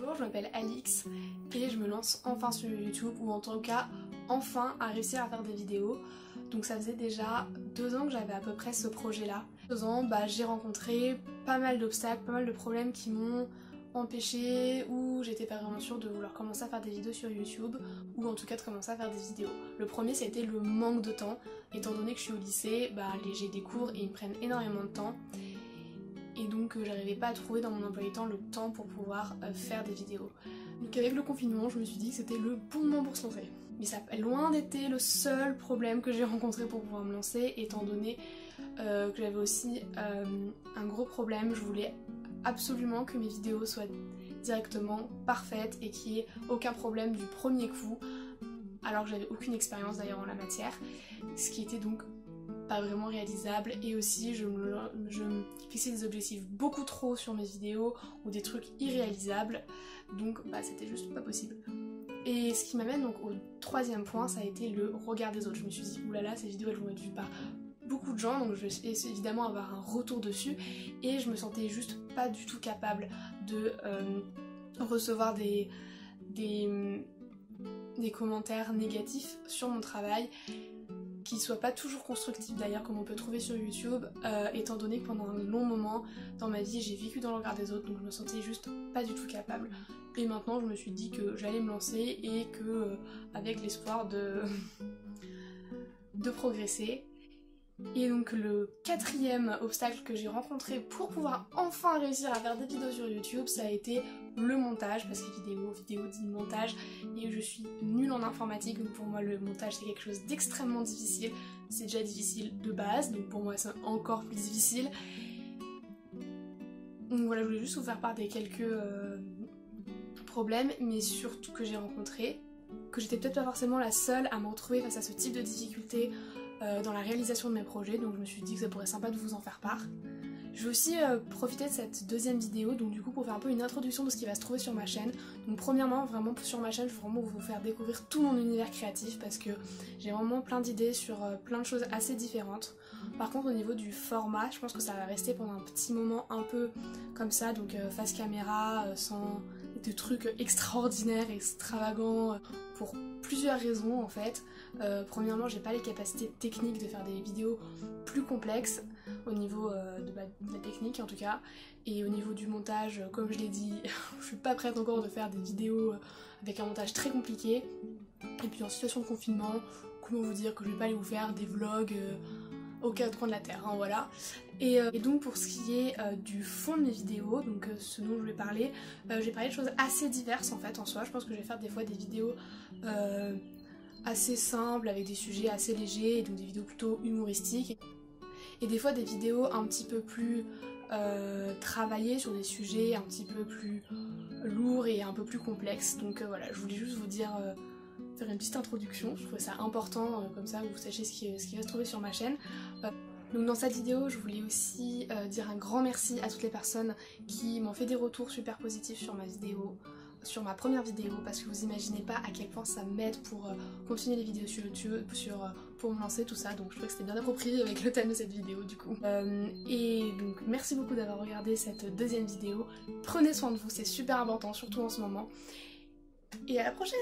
Bonjour, je m'appelle Alix et je me lance enfin sur YouTube, ou en tout cas enfin à réussir à faire des vidéos. Donc ça faisait déjà 2 ans que j'avais à peu près ce projet là. 2 ans, j'ai rencontré pas mal d'obstacles, pas mal de problèmes qui m'ont empêché, ou j'étais pas vraiment sûre de vouloir commencer à faire des vidéos sur YouTube, ou en tout cas de commencer à faire des vidéos. Le premier, c'était le manque de temps, étant donné que je suis au lycée, j'ai des cours et ils me prennent énormément de temps. Et donc j'arrivais pas à trouver dans mon emploi du temps le temps pour pouvoir faire des vidéos. Donc avec le confinement, je me suis dit que c'était le bon moment pour se lancer. Mais ça a loin d'être le seul problème que j'ai rencontré pour pouvoir me lancer, étant donné que j'avais aussi un gros problème. Je voulais absolument que mes vidéos soient directement parfaites et qu'il n'y ait aucun problème du premier coup, alors que j'avais aucune expérience d'ailleurs en la matière, ce qui était donc pas vraiment réalisable. Et aussi je me fixais des objectifs beaucoup trop sur mes vidéos, ou des trucs irréalisables, donc c'était juste pas possible. Et ce qui m'amène donc au troisième point, ça a été le regard des autres. Je me suis dit oulala, ces vidéos elles vont être vues par beaucoup de gens, donc je vais évidemment avoir un retour dessus, et je me sentais juste pas du tout capable de recevoir des commentaires négatifs sur mon travail, qui soient pas toujours constructifs d'ailleurs, comme on peut trouver sur YouTube, étant donné que pendant un long moment dans ma vie j'ai vécu dans le regard des autres, donc je me sentais juste pas du tout capable. Et maintenant je me suis dit que j'allais me lancer, et que avec l'espoir de progresser. Et donc le quatrième obstacle que j'ai rencontré pour pouvoir enfin réussir à faire des vidéos sur YouTube, ça a été le montage, parce que vidéo dit montage, et je suis nulle en informatique, donc pour moi le montage c'est quelque chose d'extrêmement difficile. C'est déjà difficile de base, donc pour moi c'est encore plus difficile. Donc voilà, je voulais juste vous faire part des quelques problèmes, mais surtout que j'ai rencontrés, que j'étais peut-être pas forcément la seule à me retrouver face à ce type de difficultés dans la réalisation de mes projets, donc je me suis dit que ça pourrait être sympa de vous en faire part. Je vais aussi profiter de cette deuxième vidéo, donc du coup pour faire un peu une introduction de ce qui va se trouver sur ma chaîne. Donc premièrement, vraiment sur ma chaîne, je veux vraiment vous faire découvrir tout mon univers créatif, parce que j'ai vraiment plein d'idées sur plein de choses assez différentes. Par contre au niveau du format, je pense que ça va rester pendant un petit moment un peu comme ça, donc face caméra, sans des trucs extraordinaires, extravagants, pour plusieurs raisons en fait. Premièrement, j'ai pas les capacités techniques de faire des vidéos plus complexes au niveau de la technique en tout cas, et au niveau du montage, comme je l'ai dit, je suis pas prête encore de faire des vidéos avec un montage très compliqué. Et puis en situation de confinement, comment vous dire que je vais pas aller vous faire des vlogs aux quatre coins de la terre, hein, voilà. Et donc pour ce qui est du fond de mes vidéos, donc ce dont je vais parler de choses assez diverses en fait en soi. Je pense que je vais faire des fois des vidéos assez simples, avec des sujets assez légers, donc des vidéos plutôt humoristiques, et des fois des vidéos un petit peu plus travaillées sur des sujets un petit peu plus lourds et un peu plus complexes. Donc voilà, je voulais juste vous dire, faire une petite introduction, je trouvais ça important, comme ça vous sachez ce qui va se trouver sur ma chaîne. Donc dans cette vidéo, je voulais aussi dire un grand merci à toutes les personnes qui m'ont fait des retours super positifs sur ma vidéo, sur ma première vidéo, parce que vous imaginez pas à quel point ça m'aide pour continuer les vidéos sur YouTube, pour me lancer, tout ça, donc je trouvais que c'était bien approprié avec le thème de cette vidéo du coup. Et donc merci beaucoup d'avoir regardé cette deuxième vidéo, prenez soin de vous, c'est super important, surtout en ce moment, et à la prochaine!